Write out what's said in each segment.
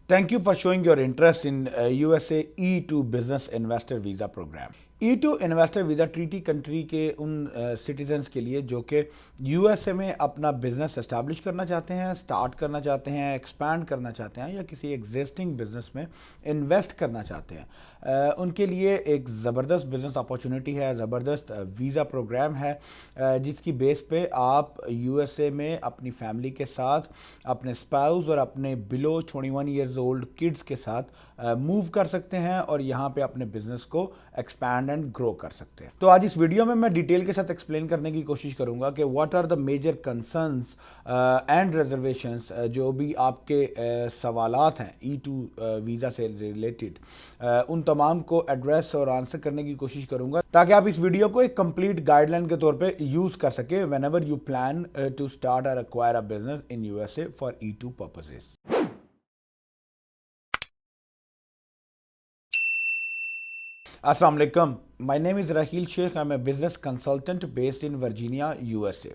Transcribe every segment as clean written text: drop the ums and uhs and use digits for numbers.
Thank you for showing your interest in USA E2 Business Investor Visa Program. E2 investor visa treaty country के उन citizens के लिए जो कि USA में अपना बिजनेस एस्टैब्लिश करना चाहते हैं, स्टार्ट करना चाहते हैं, एक्सपैंड करना चाहते हैं या किसी एग्जिस्टिंग बिजनेस में इन्वेस्ट करना चाहते हैं, उनके लिए एक ज़बरदस्त बिजनेस अपॉर्चुनिटी है, ज़बरदस्त वीज़ा प्रोग्राम है जिसकी बेस पे आप यूएसए में अपनी फैमिली के साथ, अपने स्पाउस और अपने बिलो 21 ईयर्स ओल्ड किड्स के साथ मूव कर सकते हैं और यहाँ पे अपने बिजनेस को एक्सपैंड एंड ग्रो कर सकते हैं। तो आज इस वीडियो में मैं डिटेल के साथ एक्सप्लेन करने की कोशिश करूंगा कि what are the major concerns and reservations जो भी आपके सवालात हैं E2 वीज़ा से रिलेटेड, उन तमाम को एड्रेस और आंसर करने की कोशिश करूंगा ताकि आप इस वीडियो को एक कंप्लीट गाइडलाइन के तौर पे यूज़ कर सके whenever you plan to start और acquire a business in USA for E2 purposes. Assalamu alaikum. My name is Raheel Sheikh. I'm a business consultant based in Virginia, USA.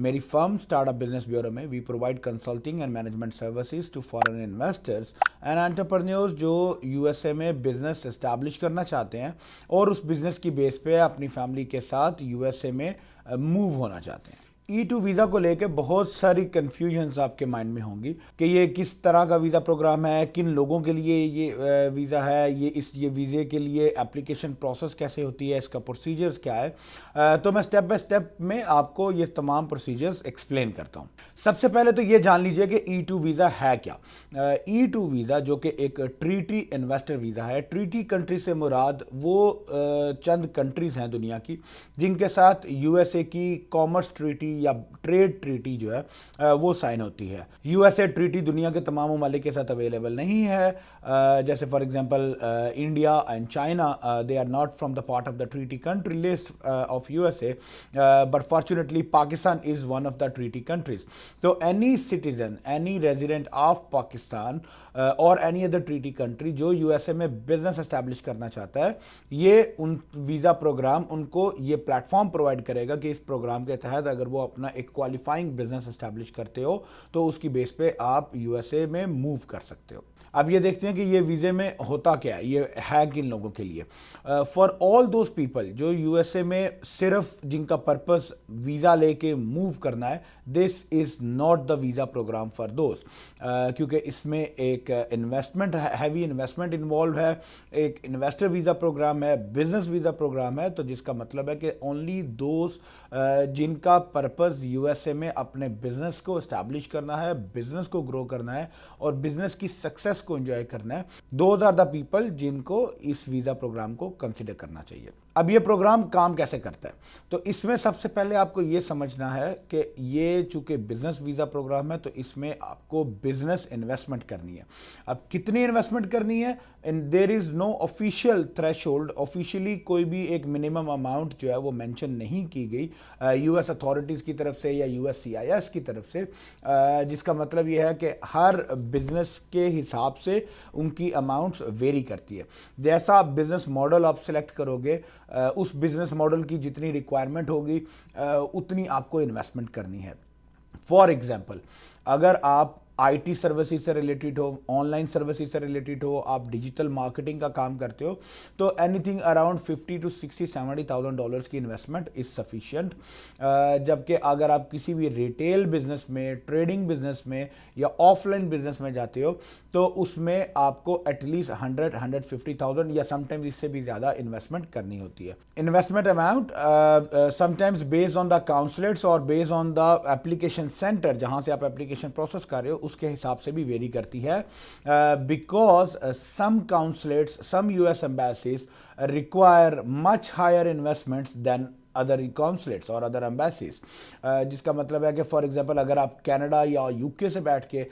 मेरी firm startup business bureau में we provide consulting and management services to foreign investors and entrepreneurs जो USA में business establish करना चाहते हैं और उस business की बेस पे अपनी फैमिली के साथ यूएसए में मूव होना चाहते हैं। E2 वीज़ा को लेके बहुत सारी कन्फ्यूजन्स आपके माइंड में होंगी कि ये किस तरह का वीज़ा प्रोग्राम है, किन लोगों के लिए ये वीज़ा है, ये वीज़े के लिए एप्लीकेशन प्रोसेस कैसे होती है, इसका प्रोसीजर्स क्या है। तो मैं स्टेप बाय स्टेप में आपको ये तमाम प्रोसीजर्स एक्सप्लेन करता हूँ। सबसे पहले तो ये जान लीजिए कि E2 वीज़ा है क्या। E2 वीज़ा जो कि एक ट्रीटी इन्वेस्टर वीज़ा है, ट्रीटी कंट्री से मुराद वो चंद कंट्रीज़ हैं दुनिया की जिनके साथ यूएसए की कॉमर्स ट्रीटी या ट्रेड ट्रीटी जो है वो साइन होती है। यूएसए ट्रीटी दुनिया के तमाम ममालिक के साथ अवेलेबल नहीं है। जैसे for example India and China, they are not from the part of the treaty country list of USA, but fortunately Pakistan is one of the treaty countries. तो any citizen, any resident of Pakistan और any other treaty country जो USA में business establish करना चाहता है, ये उन visa programme उनको ये प्लेटफॉर्म प्रोवाइड करेगा कि इस प्रोग्राम के तहत अगर वो अपना एक क्वालिफाइंग बिजनेस एस्टैब्लिश करते हो तो उसकी बेस पे आप यूएसए में मूव कर सकते हो। अब ये देखते हैं कि ये वीज़े में होता क्या है, ये है किन लोगों के लिए। फॉर ऑल दोज पीपल जो यूएसए में सिर्फ जिनका पर्पस वीज़ा लेके मूव करना है, this is not the visa program for those, क्योंकि इसमें एक इन्वेस्टमेंट, हैवी इन्वेस्टमेंट इन्वॉल्व है, एक इन्वेस्टर वीज़ा प्रोग्राम है, बिजनेस वीज़ा प्रोग्राम है। तो जिसका मतलब है कि ओनली दोज जिनका पर्पस यूएसए में अपने बिजनेस को इस्टेब्लिश करना है, बिजनेस को ग्रो करना है और बिजनेस की सक्सेस को एंजॉय करना है, दोज आर द पीपल जिनको इस वीज़ा प्रोग्राम को कंसिडर करना चाहिए। अब ये प्रोग्राम काम कैसे करता है, तो इसमें सबसे पहले आपको ये समझना है कि ये चूंकि बिजनेस वीज़ा प्रोग्राम है तो इसमें आपको बिजनेस इन्वेस्टमेंट करनी है। अब कितनी इन्वेस्टमेंट करनी है, and there is no official threshold, officially कोई भी एक मिनिमम अमाउंट जो है वो मेंशन नहीं की गई यूएस अथॉरिटीज़ की तरफ से या यूएस सीआईएस की तरफ से, जिसका मतलब ये है कि हर बिजनेस के हिसाब से उनकी अमाउंट्स वेरी करती है। जैसा बिजनेस मॉडल आप सेलेक्ट करोगे, उस बिजनेस मॉडल की जितनी रिक्वायरमेंट होगी उतनी आपको इन्वेस्टमेंट करनी है। फॉर एग्जांपल, अगर आप आईटी सर्विसेज से रिलेटेड हो, ऑनलाइन सर्विसेज से रिलेटेड हो, आप डिजिटल मार्केटिंग का काम करते हो, तो एनीथिंग अराउंड 50 to 60 $70,000 डॉलर्स की इन्वेस्टमेंट इज सफिशिएंट। जबकि अगर आप किसी भी रिटेल बिजनेस में, ट्रेडिंग बिजनेस में या ऑफलाइन बिजनेस में जाते हो तो उसमें आपको एटलीस्ट 100-150,000 या समटाइम्स इससे भी ज़्यादा इन्वेस्टमेंट करनी होती है। Investment amount sometimes based on the consulates और based on the application centre जहाँ से आप एप्लीकेशन प्रोसेस कर रहे हो उसके हिसाब से भी वेरी करती है, because some consulates, some US embassies require much higher investments than other consulates और अदर एम्बेसीज। जिसका मतलब है कि फॉर एग्जांपल अगर आप कनाडा या यूके से बैठ के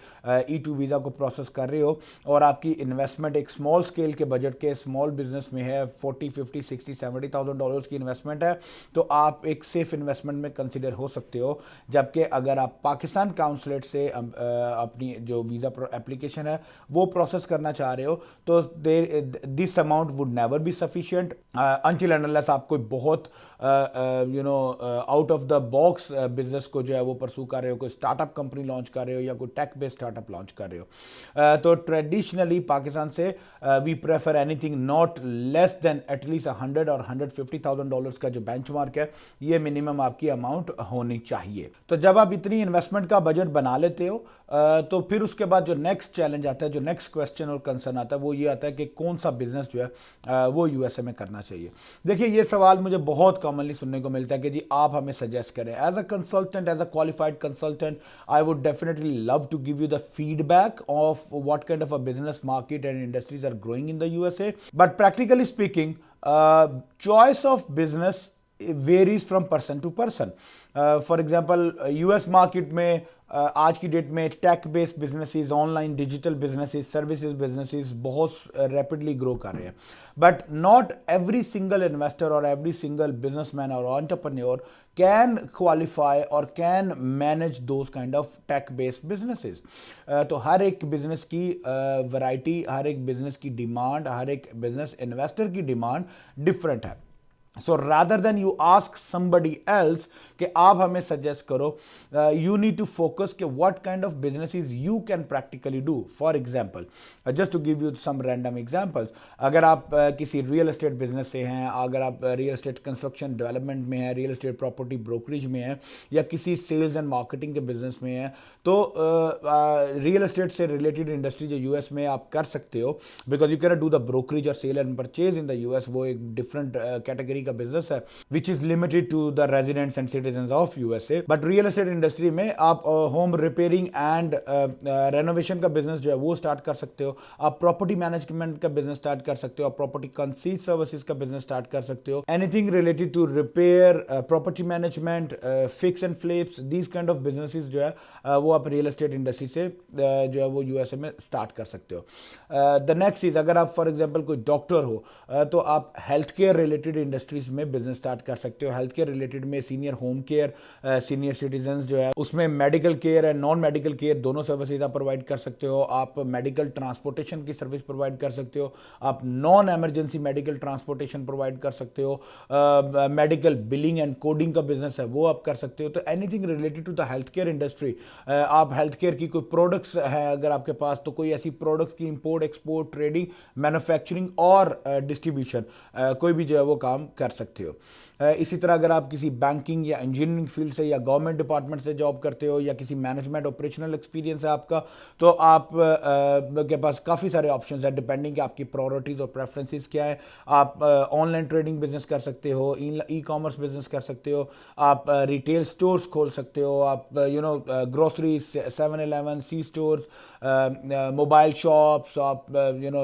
E2 वीज़ा को प्रोसेस कर रहे हो और आपकी इन्वेस्टमेंट एक स्मॉल स्केल के बजट के स्मॉल बिजनेस में है, 40, 50, 60, $70,000 डॉलर्स की इन्वेस्टमेंट है, तो आप एक सेफ इन्वेस्टमेंट में कंसिडर हो सकते हो। जबकि अगर आप पाकिस्तान काउंसलेट से अपनी जो वीज़ा एप्लीकेशन है वो प्रोसेस करना चाह रहे हो तो this amount would never be sufficient until and unless आप कोई बहुत out of the box business को जो है वो परसू कर रहे हो, कोई स्टार्टअप कंपनी लॉन्च कर रहे हो या कोई टेक बेस्ड स्टार्टअप लॉन्च कर रहे हो, तो ट्रेडिशनली पाकिस्तान से we prefer anything not less than at least 100 और $150,000 का जो बेंचमार्क है, ये मिनिमम आपकी अमाउंट होनी चाहिए। तो जब आप इतनी इन्वेस्टमेंट का बजट बना लेते हो तो फिर उसके बाद जो नेक्स्ट चैलेंज आता है, जो नेक्स्ट क्वेश्चन और कंसर्न आता है, वो ये आता है कि कौन सा बिजनेस जो है वो यूएसए में करना चाहिए। देखिए, ये सवाल मुझे बहुत कॉमनली सुनने को मिलता है कि जी आप हमें सजेस्ट करें। As a consultant, as a qualified consultant, I would definitely love to give you the feedback of what kind of a business market and industries are growing in the USA, but practically speaking choice of business varies from person to person. For example, US market में आज की date में tech based businesses, online digital businesses, services businesses बहुत rapidly grow कर रहे हैं, but not every single investor और every single businessman और एंटरप्रेन्योर कैन क्वालिफाई और can manage those kind of tech based businesses. तो हर एक बिजनेस की वैरायटी, हर एक बिजनेस की डिमांड, हर एक बिजनेस इन्वेस्टर की डिमांड डिफरेंट है। So rather than you ask somebody else कि आप हमें suggest करो, you need to focus कि what kind of businesses you can practically do. For example, just to give you some random examples, अगर आप किसी real estate business से हैं, अगर आप real estate construction development में हैं, real estate property brokerage में हैं, या किसी sales and marketing के business में हैं, तो real estate से related industry जो US में आप कर सकते हो, because you cannot do the brokerage or sale and purchase in the US, वो एक different category का बिजनेस है which is limited to the residents and citizens of USA. But real estate industry में आप होम रिपेयरिंग एंड रेनोवेशन का business जो है वो स्टार्ट कर सकते हो, आप प्रॉपर्टी मैनेजमेंट का बिजनेस स्टार्ट कर सकते हो, आप प्रॉपर्टी कंसीट सर्विसेज का बिजनेस स्टार्ट कर सकते हो, anything related to repair, property management, fix and flips, these kind of businesses जो है वो आप रियल एस्टेट इंडस्ट्री से जो है वो यूएसए में स्टार्ट कर सकते हो। द नेक्स्ट इज, अगर आप फॉर एग्जांपल कोई डॉक्टर हो तो आप हेल्थ केयर रिलेटेड इंडस्ट्रीज में बिजनेस स्टार्ट कर सकते हो। हेल्थ केयर रिलेटेड में senior home care, senior citizens जो है उसमें medical care and non medical care दोनों सर्विसेज आप प्रोवाइड कर सकते हो। आप मेडिकल ट्रांसपोर्टेशन की सर्विस प्रोवाइड कर सकते हो, आप non emergency medical transportation provide कर सकते हो, मेडिकल बिलिंग एंड कोडिंग का बिजनेस है वो आप कर सकते हो। तो anything related to the health care industry, आप हेल्थ केयर की कोई प्रोडक्ट्स हैं अगर आपके पास, तो कोई ऐसी प्रोडक्ट की इंपोर्ट, एक्सपोर्ट, ट्रेडिंग, मैन्युफैक्चरिंग और डिस्ट्रीब्यूशन कोई भी जो है वो काम कर सकते हो। इसी तरह अगर आप किसी बैंकिंग या इंजीनियरिंग फील्ड से या गवर्नमेंट डिपार्टमेंट से जॉब करते हो या किसी मैनेजमेंट ऑपरेशनल एक्सपीरियंस है आपका, तो आप के पास काफ़ी सारे ऑप्शंस हैं डिपेंडिंग कि आपकी प्रायोरिटीज़ और प्रेफरेंसेस क्या है। आप ऑनलाइन ट्रेडिंग बिजनेस कर सकते हो, ई कॉमर्स बिजनेस कर सकते हो, आप रिटेल स्टोर्स खोल सकते हो, आप grocery, 7-Eleven, C stores, mobile shops, आप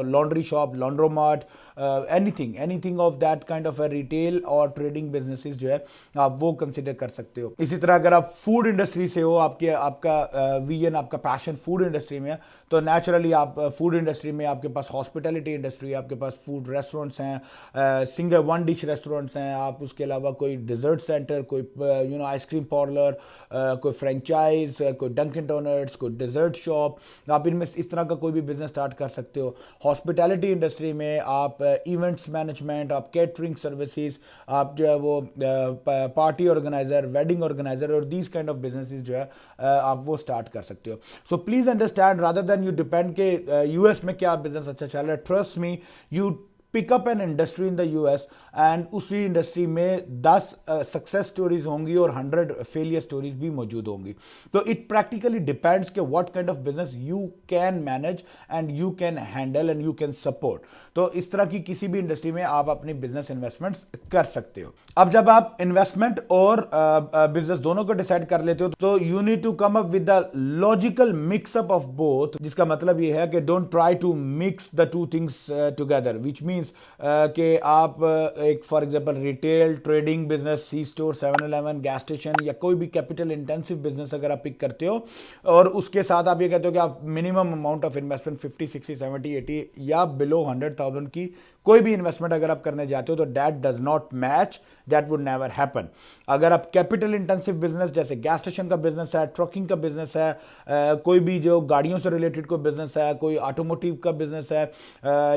laundry shop, laundromat, anything of that kind of a retail और ट्रेडिंग बिजनेसेस जो है आप वो कंसिडर कर सकते हो। इसी तरह अगर आप फूड इंडस्ट्री से हो, आपका विजन, आपका पैशन फूड इंडस्ट्री में है, तो नेचुरली आप फूड इंडस्ट्री में आपके पास हॉस्पिटैलिटी इंडस्ट्री है, आपके पास फूड रेस्टोरेंट्स हैं, सिंगल वन डिश रेस्टोरेंट्स हैं, आप उसके अलावा कोई डिजर्ट सेंटर, कोई आइसक्रीम पार्लर, कोई फ्रेंचाइज, कोई डंकिन डोनट्स, कोई डिजर्ट शॉप, आप इनमें इस तरह का कोई भी बिजनेस स्टार्ट कर सकते हो। हॉस्पिटैलिटी इंडस्ट्री में आप इवेंट्स मैनेजमेंट, आप कैटरिंग सर्विसेज, आप जो है वो पार्टी ऑर्गेनाइजर, वेडिंग ऑर्गेनाइजर और दीज काइंड ऑफ बिजनेसेस जो है आप वो स्टार्ट कर सकते हो। So please understand, rather than you depend के यूएस में क्या बिजनेस अच्छा चल रहा है, trust me, you pick up an industry in the US and उसी इंडस्ट्री में 10 सक्सेस स्टोरीज होंगी और 100 फेलियर स्टोरीज भी मौजूद होंगी। तो इट प्रैक्टिकली डिपेंड्स के what kind of business you can manage and you can handle and you can support. तो इस तरह की किसी भी इंडस्ट्री में आप अपनी बिजनेस इन्वेस्टमेंट्स कर सकते हो। अब जब आप इन्वेस्टमेंट और बिजनेस दोनों को डिसाइड कर लेते हो, तो you need to come up with the logical mixup of both, जिसका मतलब ये है कि don't try to mix the two things together, which means कि आप एक for example retail trading business, C store, 7-Eleven, gas station या कोई भी कैपिटल इंटेंसिव बिजनेस अगर आप पिक करते हो और उसके साथ आप ये कहते हो कि आप मिनिमम अमाउंट ऑफ इन्वेस्टमेंट 50, 60, 70, 80 या बिलो 100,000 की कोई भी इन्वेस्टमेंट अगर आप करने जाते हो तो that does not match, that would never happen. अगर आप कैपिटल इंटेंसिव बिजनेस जैसे गैस स्टेशन का बिजनेस है, ट्रकिंग का बिजनेस है, कोई भी जो गाड़ियों से रिलेटेड कोई बिजनेस है, कोई ऑटोमोटिव का बिजनेस है,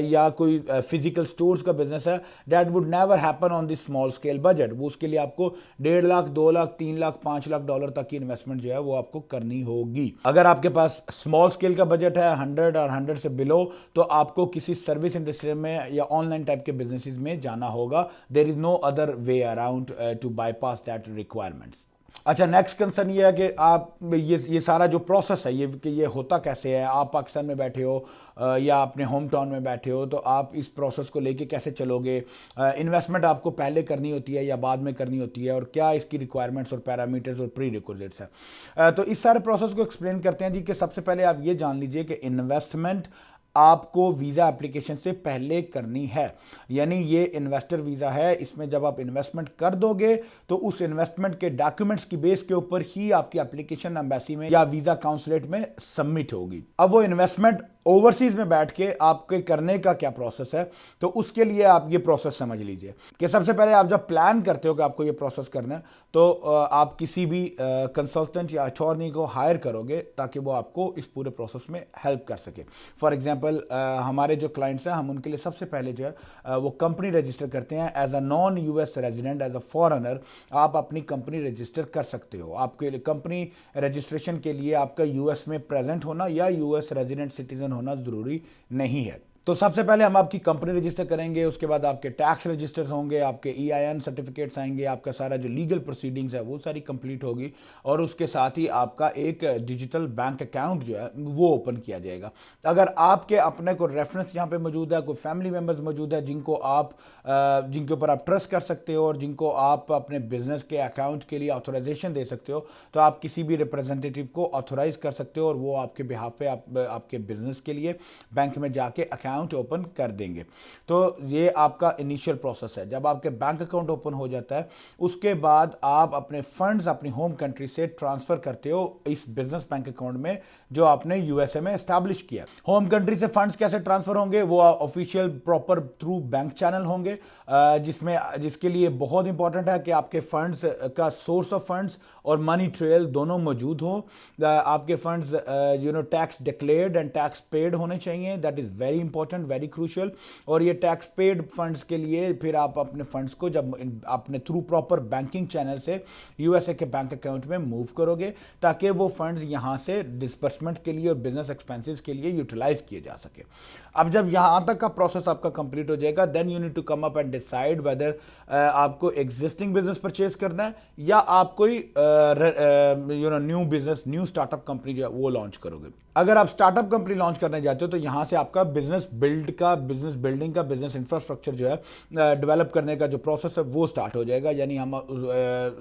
या कोई फिजिकल स्टोर्स का बिजनेस है, that would never happen on this small scale budget. वो उसके लिए आपको 1.5 लाख, 2 लाख, 3 लाख, 5 लाख डॉलर तक की इन्वेस्टमेंट जो है वो आपको करनी होगी। अगर आपके पास स्मॉल स्केल का बजट है 100 और 100 से बिलो, तो आपको किसी सर्विस इंडस्ट्री में या ऑनलाइन टाइप के बिजनेसेस में जाना होगा। There is no other way around to bypass that requirements. अच्छा, नेक्स्ट कंसर्न ये है कि आप ये सारा जो प्रोसेस है ये होता कैसे है। आप पाकिस्तान में बैठे हो या अपने होम टाउन में बैठे हो, तो आप इस प्रोसेस को लेके कैसे चलोगे। इन्वेस्टमेंट आपको पहले करनी होती है या बाद में करनी होती है, और क्या इसकी रिक्वायरमेंट्स और पैरामीटर्स और प्री रिक्विजिट्स है। तो इस सारे प्रोसेस को एक्सप्लेन करते हैं जी। कि सबसे पहले आप ये जान लीजिए कि इन्वेस्टमेंट आपको वीज़ा एप्लीकेशन से पहले करनी है। यानी ये इन्वेस्टर वीज़ा है, इसमें जब आप इन्वेस्टमेंट कर दोगे तो उस इन्वेस्टमेंट के डॉक्यूमेंट्स की बेस के ऊपर ही आपकी एप्लीकेशन एम्बेसी में या वीज़ा काउंसलेट में सबमिट होगी। अब वो इन्वेस्टमेंट ओवरसीज में बैठ के आपके करने का क्या प्रोसेस है, तो उसके लिए आप ये प्रोसेस समझ लीजिए कि सबसे पहले आप जब प्लान करते हो कि आपको ये प्रोसेस करना है, तो आप किसी भी कंसल्टेंट या अटॉर्नी को हायर करोगे ताकि वो आपको इस पूरे प्रोसेस में हेल्प कर सके। फॉर एग्जांपल, हमारे जो क्लाइंट्स हैं, हम उनके लिए सबसे पहले जो है वो कंपनी रजिस्टर करते हैं। As a non US resident, as a foreigner, आप अपनी कंपनी रजिस्टर कर सकते हो। आपके कंपनी रजिस्ट्रेशन के लिए आपका यूएस में प्रेजेंट होना या यूएस रेजिडेंट सिटीजन होना जरूरी नहीं है। तो सबसे पहले हम आपकी कंपनी रजिस्टर करेंगे, उसके बाद आपके टैक्स रजिस्टर्स होंगे, आपके EIN सर्टिफिकेट्स आएंगे, आपका सारा जो लीगल प्रोसीडिंग्स है वो सारी कंप्लीट होगी, और उसके साथ ही आपका एक डिजिटल बैंक अकाउंट जो है वो ओपन किया जाएगा। अगर आपके अपने को रेफरेंस यहाँ पे मौजूद है, कोई फैमिली मेम्बर्स मौजूद है जिनके ऊपर आप ट्रस्ट कर सकते हो और जिनको आप अपने बिजनेस के अकाउंट के लिए ऑथोराइजेशन दे सकते हो, तो आप किसी भी रिप्रेजेंटेटिव को ऑथोराइज कर सकते हो और वो आपके बिहाफ पे आपके बिजनेस के लिए बैंक में जाके अकाउंट ओपन कर देंगे। तो ये आपका इनिशियल प्रोसेस है। जब आपके बैंक अकाउंट ओपन हो जाता है, उसके बाद आप अपने फंड्स अपनी होम कंट्री से ट्रांसफर करते हो इस बिजनेस बैंक अकाउंट में जो आपने यूएसए में एस्टैब्लिश किया। होम कंट्री से फंड्स कैसे ट्रांसफर होंगे, वो official proper through bank channel होंगे, जिसके लिए बहुत इंपॉर्टेंट है कि आपके फंड्स का सोर्स ऑफ फंड्स और मनी ट्रेल दोनों मौजूद हो। आपके funds tax declared and tax paid होने चाहिए। That is very important, very crucial. और ये टैक्स पेड फंड्स के लिए फिर आप अपने फंड्स को जब अपने थ्रू प्रॉपर बैंकिंग चैनल से यूएसए के बैंक अकाउंट में मूव करोगे, ताकि वो फंड्स यहां से डिस्बर्समेंट के लिए और बिजनेस एक्सपेंसेस के लिए यूटिलाइज किए जा सके। अब जब यहां तक का प्रोसेस आपका कंप्लीट हो जाएगा, then you need to come up and decide whether आपको एग्जिस्टिंग बिजनेस परचेज करना है या आप कोई new business, new startup company जो है वो लॉन्च करोगे। अगर आप स्टार्टअप कंपनी लॉन्च करने जाते हो, तो यहां से आपका बिजनेस बिल्डिंग का बिजनेस इंफ्रास्ट्रक्चर जो है डेवलप करने का जो प्रोसेस है वो स्टार्ट हो जाएगा। यानी हम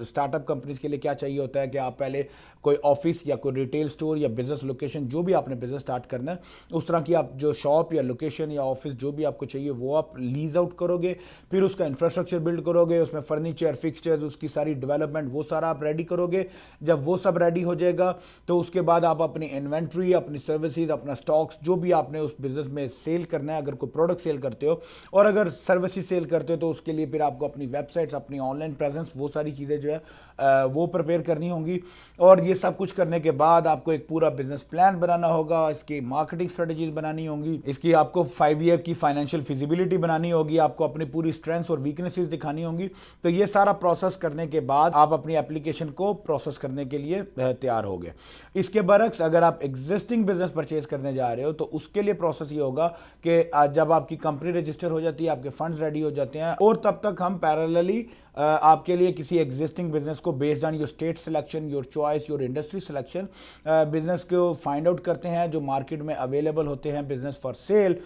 स्टार्टअप कंपनीज के लिए क्या चाहिए होता है कि आप पहले कोई ऑफिस या कोई रिटेल स्टोर या बिजनेस लोकेशन, जो भी आपने बिजनेस स्टार्ट करना है, उस तरह की आप जो शॉप या लोकेशन या ऑफिस जो भी आपको चाहिए वो आप लीज आउट करोगे। फिर उसका इंफ्रास्ट्रक्चर बिल्ड करोगे, उसमें फर्नीचर, फिक्सचर्स, उसकी सारी डेवलपमेंट वो सारा आप रेडी करोगे। जब वो सब रेडी हो जाएगा, तो उसके बाद आप अपनी इन्वेंट्री, अपनी सर्विसेज, अपना स्टॉक्स जो भी आपने उस बिजनेस में सेल करना है, अगर कोई प्रोडक्ट सेल करते हो और अगर सर्विसेज सेल करते हो, तो उसके लिए फिर आपको अपनी वेबसाइट्स, अपनी ऑनलाइन प्रेजेंस, वो सारी चीज़ें जो है वो प्रिपेयर करनी होंगी। और ये सब कुछ करने के बाद आपको एक पूरा बिजनेस प्लान बनाना होगा, इसकी मार्केटिंग स्ट्रेटजीज बनानी होंगी, इसकी आपको 5 ईयर की फाइनेंशियल फिजिबिलिटी बनानी होगी, आपको अपनी पूरी स्ट्रेंथ्स और वीकनेसेस दिखानी होंगी। तो ये सारा प्रोसेस करने के बाद आप अपनी एप्लीकेशन को प्रोसेस करने के लिए तैयार हो गए। इसके बरक्स अगर आप एग्जिस्टिंग बिजनेस परचेज करने जा रहे हो, तो उसके लिए प्रोसेस ये होगा कि जब आपकी कंपनी रजिस्टर हो जाती है, आपके फंड्स रेडी हो जाते हैं, और तब तक हम पैरेलली आपके लिए किसी एग्जिस्टिंग बिजनेस को based on your state selection, your choice, your industry selection, business को फाइंड आउट करते हैं जो मार्केट में अवेलेबल होते हैं बिजनेस फॉर सेल।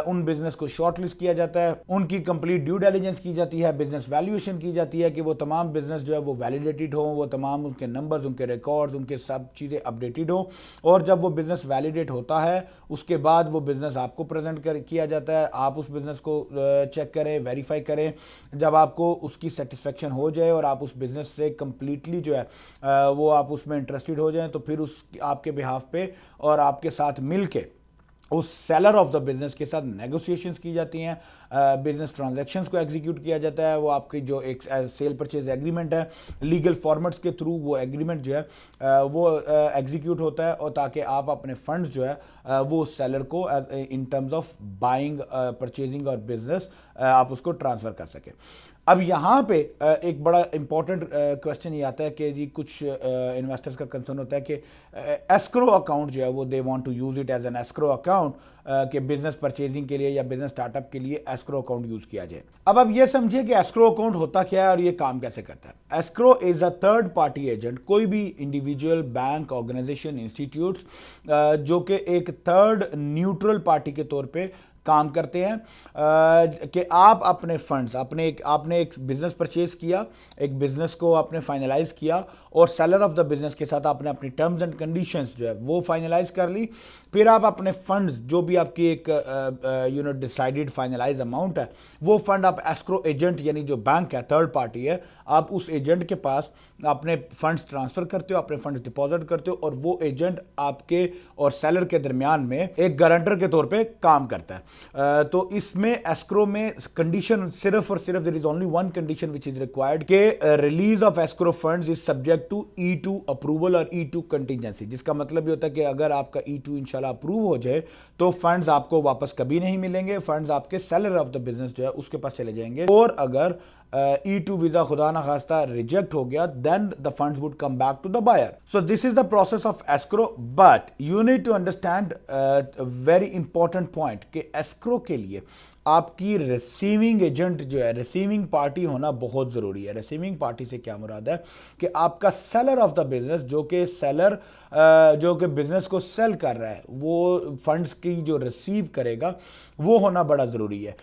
उन बिजनेस को शॉर्टलिस्ट किया जाता है, उनकी कंप्लीट ड्यू डिलिजेंस की जाती है, बिजनेस वैल्यूएशन की जाती है कि वो तमाम बिजनेस जो है वो वैलिडेटेड हो, वो तमाम उनके नंबर्स, उनके रिकॉर्ड्स, उनके सब चीज़ें अपडेटेड हो। और जब वो बिजनेस वैलिडेट होता है, उसके बाद वो बिजनेस आपको प्रेजेंट किया जाता है। आप उस बिजनेस को चेक करें, वेरीफाई करें। जब आपको उसकी सेटिस्फेक्शन हो जाए और आप उस बिजनेस से कंप्लीटली जो है वो आप उसमें इंटरेस्टेड हो जाएं, तो फिर उस आपके बिहाफ पे और आपके साथ मिलके उस सेलर ऑफ द बिजनेस के साथ नेगोशिएशंस की जाती हैं, बिजनेस ट्रांजैक्शंस को एग्जीक्यूट किया जाता है। वो आपकी जो एक सेल परचेज एग्रीमेंट है, लीगल फॉर्मेट्स के थ्रू वो एग्रीमेंट जो है वो एग्जीक्यूट होता है, और ताकि आप अपने फंड्स जो है वो सेलर को in terms of buying, purchasing और बिजनेस आप उसको ट्रांसफ़र कर सकें। अब यहाँ पे एक बड़ा इंपॉर्टेंट क्वेश्चन ये आता है कि जी कुछ इन्वेस्टर्स का कंसर्न होता है कि एस्क्रो अकाउंट जो है वो they want to use it as an escrow account, कि बिजनेस परचेजिंग के लिए या बिजनेस स्टार्टअप के लिए एस्क्रो अकाउंट यूज़ किया जाए। अब ये समझिए कि एस्क्रो अकाउंट होता क्या है और ये काम कैसे करता है। Escrow is a third party agent, कोई भी इंडिविजुअल, बैंक, ऑर्गेनाइजेशन, इंस्टीट्यूट्स जो कि एक थर्ड न्यूट्रल पार्टी के तौर पे काम करते हैं, कि आप अपने फंड्स, आपने एक बिजनेस परचेज किया, एक बिजनेस को आपने फाइनलाइज किया, और सेलर ऑफ द बिजनेस के साथ आपने अपनी टर्म्स एंड कंडीशंस जो है वो फाइनलाइज कर ली। फिर आप अपने फंड्स, जो भी आपकी एक डिसाइडेड फाइनलाइज अमाउंट है, वो फंड आप एस्क्रो एजेंट यानी जो बैंक है, थर्ड पार्टी है, आप उस एजेंट के पास अपने फंड्स ट्रांसफर करते हो, अपने फंड्स डिपॉजिट करते हो, और वो एजेंट आपके और सेलर के दरमियान में एक गारंटर के तौर पे काम करता है। तो इसमें एस्क्रो में कंडीशन सिर्फ और सिर्फ there is only one condition which is required, के release of escrow funds is subject to E2 approval और E2 कंटीजेंसी। जिसका मतलब ये होता है कि अगर आपका E2 इंशाल्लाह अप्रूव हो जाए तो फंड्स आपको वापस कभी नहीं मिलेंगे, फंड्स आपके सेलर ऑफ द बिजनेस जो है उसके पास चले जाएंगे। और अगर E2 वीजा खुदा ना खास्ता रिजेक्ट हो गया, then the funds would come back to the buyer. So this is the process of escrow, but you need to understand a very important point कि escrow के लिए आपकी रिसीविंग एजेंट जो है, रिसीविंग पार्टी होना बहुत ज़रूरी है। रिसीविंग पार्टी से क्या मुराद है कि आपका सेलर ऑफ द बिजनेस, जो कि सेलर जो कि बिजनेस को सेल कर रहा है, वो फंड्स की जो रिसीव करेगा वो होना बड़ा ज़रूरी है,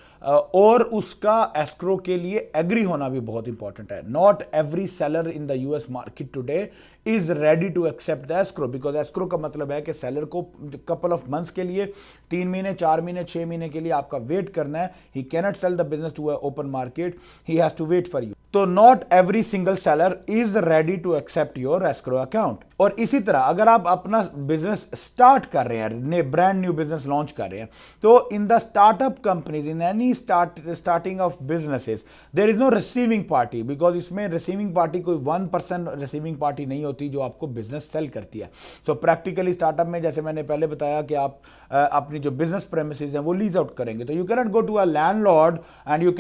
और उसका एस्क्रो के लिए एग्री होना भी बहुत इंपॉर्टेंट है। Not every seller in the US market today is ready to accept the escrow, because escrow का मतलब है कि सेलर को कपल ऑफ मंथ्स के लिए, 3 महीने, 4 महीने, 6 महीने के लिए आपका वेट करना है। He cannot sell the business to open market, he has to wait for you. तो not every single seller is ready to accept your escrow account. और इसी तरह अगर आप अपना बिजनेस स्टार्ट कर रहे हैं, ब्रांड न्यू बिजनेस लॉन्च कर रहे हैं, तो in the startup companies, in any starting of businesses, there is no receiving party, because इसमें रिसीविंग पार्टी कोई 1% रिसीविंग पार्टी नहीं होती जो आपको बिजनेस सेल करती है। सो प्रैक्टिकली स्टार्टअप में, जैसे मैंने पहले बताया कि आप अपनी जो बिजनेस प्रेमिसेस हैं वो लीज आउट करेंगे, तो you cannot go to a landlord and you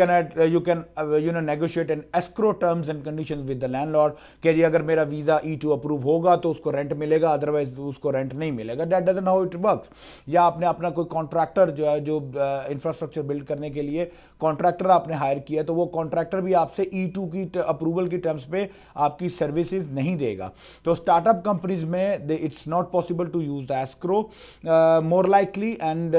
can negotiate an escrow terms and conditions with the landlord कि जी अगर मेरा वीजा E2 अप्रूव होगा तो उसको रेंट मिलेगा, अदरवाइज उसको रेंट नहीं मिलेगा। That doesn't how it works. या आपने अपना कोई कॉन्ट्रैक्टर जो है, जो इंफ्रास्ट्रक्चर बिल्ड करने के लिए कॉन्ट्रैक्टर आपने हायर किया, तो वो कॉन्ट्रैक्टर भी आपसे E2 की अप्रूवल की टर्म्स पे आपकी सर्विसेज नहीं देगा। तो स्टार्टअप कंपनीज में it's not possible to use the escrow, more likely and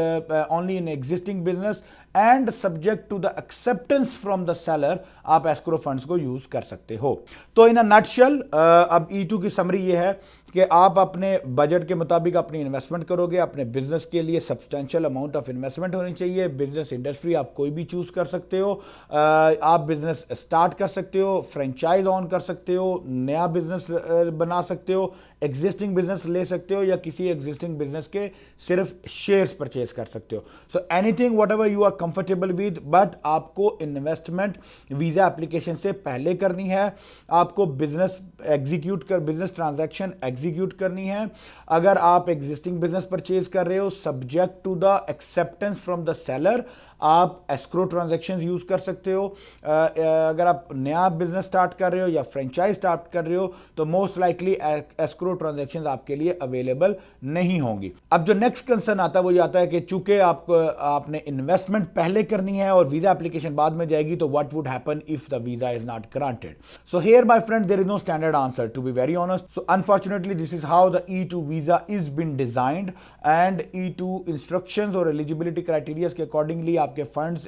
only in existing business and subject to the acceptance from the seller आप एस्क्रो फंड्स को यूज कर सकते हो। तो इन अ नटशेल अब E2 की समरी ये है कि आप अपने बजट के मुताबिक अपनी इन्वेस्टमेंट करोगे। अपने बिजनेस के लिए सब्सटेंशियल अमाउंट ऑफ इन्वेस्टमेंट होनी चाहिए। बिजनेस इंडस्ट्री आप कोई भी चूज कर सकते हो। आप बिजनेस स्टार्ट कर सकते हो, फ्रेंचाइज ऑन कर सकते हो, नया बिजनेस बना सकते हो, एग्जिस्टिंग बिजनेस ले सकते हो, या किसी एग्जिस्टिंग बिजनेस के सिर्फ शेयर्स परचेज कर सकते हो। So anything whatever you are comfortable with, but आपको इन्वेस्टमेंट वीजा एप्लीकेशन से पहले करनी है। आपको बिजनेस बिजनेस ट्रांजैक्शन एग्जीक्यूट करनी है। अगर आप एग्जिस्टिंग बिजनेस परचेज कर रहे हो, subject to the acceptance from the seller, आप एस्क्रो ट्रांजैक्शंस यूज कर सकते हो। अगर आप नया बिजनेस स्टार्ट कर रहे हो या फ्रेंचाइज स्टार्ट कर रहे हो, तो मोस्ट लाइकली एस्क्रो ट्रांजैक्शंस आपके लिए अवेलेबल नहीं होंगी। अब जो नेक्स्ट कंसर्न आता है वो ये आता है कि चूंकि आपने इन्वेस्टमेंट पहले करनी है और वीजा एप्लीकेशन बाद में जाएगी, तो what would happen if the visa is not granted. So here my friend there is no standard answer, to be very honest. So unfortunately this is how the E2 visa is been designed, and E2 instructions और eligibility criteria के accordingly आपके फंड्स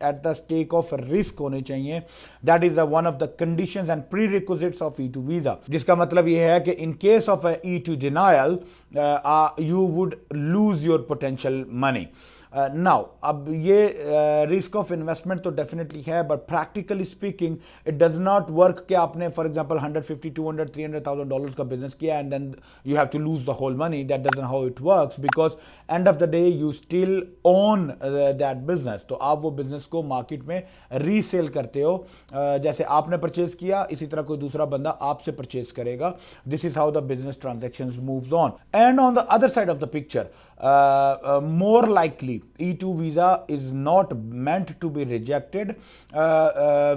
at the stake of risk होने चाहिए। That is one of the conditions and prerequisites of E2 visa, जिसका मतलब यह है कि in case of a E2 denial you would lose your potential money। Now अब ये रिस्क ऑफ इन्वेस्टमेंट तो डेफिनेटली है, but practically speaking it does not work कि आपने फॉर एग्जांपल 150 200 $300,000 का बिजनेस किया and then you have to lose the whole money. That doesn't how it works, because end of the day you still own that business. तो आप वो business को market में resale करते हो. जैसे आपने परचेज किया, इसी तरह कोई दूसरा बंदा आपसे परचेज करेगा. This is how the business transactions moves on. And on the other side of the picture, more likely E2 visa is not meant to be rejected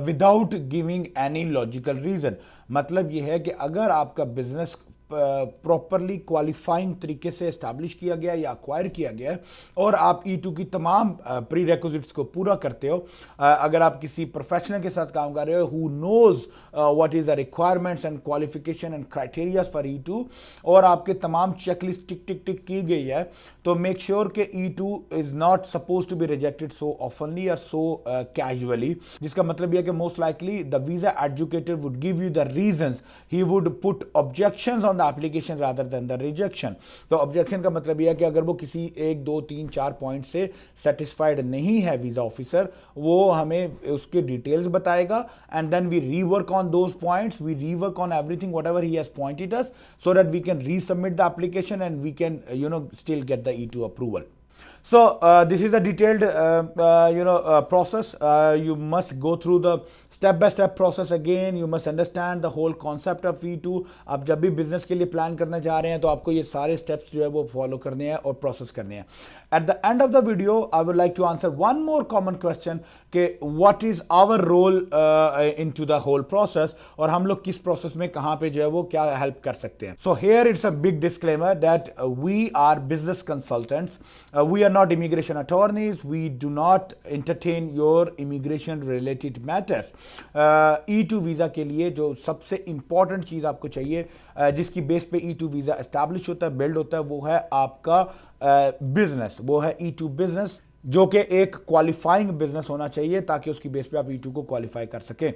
without giving any logical reason. मतलब ये है कि अगर आपका business properly qualifying तरीके से establish किया गया या अक्वायर किया गया है और आप E2 की तमाम प्री रेक्विजिट्स को पूरा करते हो, अगर आप किसी प्रोफेशनल के साथ काम कर रहे हो who knows what is the requirements and qualification and criterias for E2 और आपके तमाम चेकलिस्ट टिक टिक टिक की गई है, तो मेक श्योर कि E2 is not suppose to be rejected so oftenly और सो कैजुअली. जिसका मतलब यह है कि most likely the visa educator would give you the reasons, he would put objections on the application rather than the rejection. तो objection का मतलब यह है कि अगर वो किसी 1 2 3 4 पॉइंट से सेटिस्फाइड नहीं है वीजा ऑफिसर, वो हमें उसके डिटेल्स बताएगा and then we rework on those points, we rework on everything whatever he has pointed us, so that we can resubmit the application and we can still get the E2 approval. So this is a detailed process. You must go through the step by step process again. You must understand the whole concept of E2. आप जब भी business के लिए plan करना चाह रहे हैं तो आपको ये सारे स्टेप्स जो है वो फॉलो करने हैं और प्रोसेस करने हैं. At the end of the video, I would like to answer one more common question कि what is our role into the whole process और हम लोग किस प्रोसेस में कहाँ पे जो है वो क्या हेल्प कर सकते हैं. So here it's a big disclaimer that we are business consultants. We are not immigration attorneys. We do not entertain your immigration related matters. E2 visa के लिए जो सबसे इंपॉर्टेंट चीज आपको चाहिए, जिसकी बेस पे E2 वीजा एस्टैब्लिश होता है, बिल्ड होता है, वो है आपका बिजनेस. वो है E2 बिजनेस, जो कि एक क्वालिफाइंग बिजनेस होना चाहिए ताकि उसकी बेस पे आप E2 को क्वालिफाई कर सकें.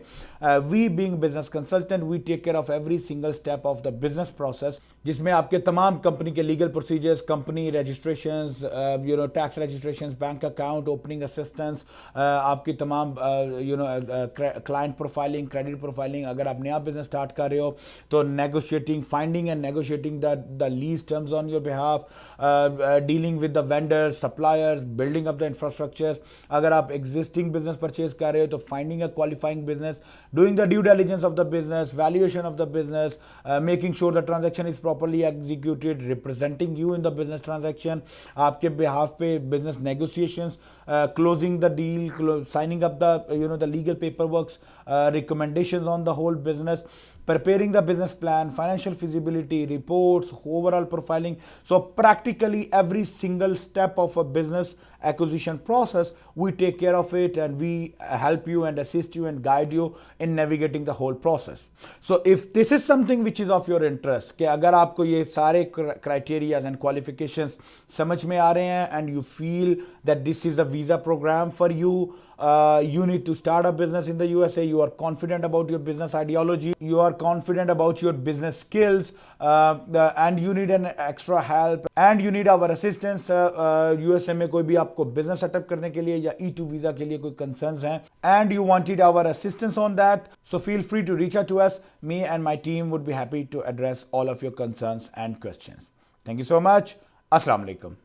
We being business consultant we take care of every single step of the business process, जिसमें आपके तमाम कंपनी के legal procedures, company registrations, tax registrations, bank account opening assistance, आपकी तमाम क्लाइंट प्रोफाइलिंग, क्रेडिट प्रोफाइलिंग, अगर आप नया बिजनेस स्टार्ट कर रहे हो तो negotiating, finding and negotiating the lease terms on your behalf, dealing with the vendors, suppliers, building up the infrastructure. अगर आप एग्जिस्टिंग बिजनेस परचेज कर रहे हो तो finding a qualifying business, doing the due diligence of the business, valuation of the business, making sure the transaction is properly executed, representing you in the business transaction, आपके behalf पे business negotiations, closing the deal, signing up the legal paperwork, recommendations on the whole business, preparing the business plan, financial feasibility reports, overall profiling. So practically every single step of a business acquisition process, we take care of it and we help you and assist you and guide you in navigating the whole process. So if this is something which is of your interest, कि अगर आपको ये सारे criteria and qualifications समझ में आ रहे हैं and you feel that this is a visa program for you, you need to start a business in the USA, you are confident about your business ideology, you are confident about your business skills, and you need an extra help and you need our assistance. USA में कोई भी आपको business setup करने के लिए या E2 visa के लिए कोई concerns हैं and you wanted our assistance on that, so feel free to reach out to us. Me and my team would be happy to address all of your concerns and questions. Thank you so much. Assalamu alaikum.